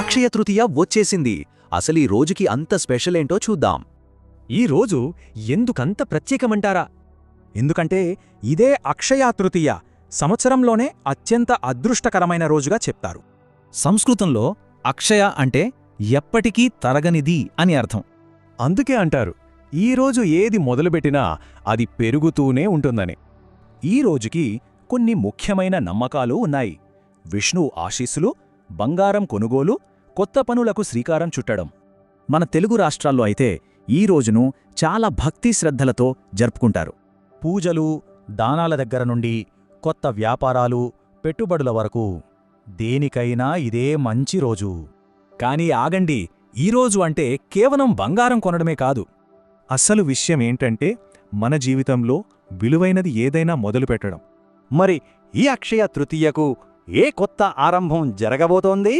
అక్షయ తృతీయ వచ్చేసింది. అసలీ రోజుకి అంత స్పెషలేంటో చూద్దాం. ఈ రోజు ఎందుకంత ప్రత్యేకమంటారా? ఎందుకంటే ఇదే అక్షయ తృతీయ సంవత్సరంలోనే అత్యంత అదృష్టకరమైన రోజుగా చెప్తారు. సంస్కృతంలో అక్షయ అంటే ఎప్పటికీ తరగనిది అని అర్థం. అందుకే అంటారు ఈరోజు ఏది మొదలుపెట్టినా అది పెరుగుతూనే ఉంటుందని. ఈ రోజుకి కొన్ని ముఖ్యమైన నమ్మకాలు ఉన్నాయి. విష్ణువు ఆశీస్సులు, బంగారం కొనుగోలు, కొత్త పనులకు శ్రీకారం చుట్టడం. మన తెలుగు రాష్ట్రాల్లో అయితే ఈ రోజును చాలా భక్తి శ్రద్ధలతో జరుపుకుంటారు. పూజలు, దానాల దగ్గర నుండి కొత్త వ్యాపారాలు, పెట్టుబడుల వరకు దేనికైనా ఇదే మంచి రోజు. కానీ ఆగండి, ఈరోజు అంటే కేవలం బంగారం కొనడమే కాదు. అసలు విషయమేంటంటే మన జీవితంలో విలువైనది ఏదైనా మొదలుపెట్టడం. మరి ఈ అక్షయ తృతీయకు ఏ కొత్త ఆరంభం జరగబోతోంది?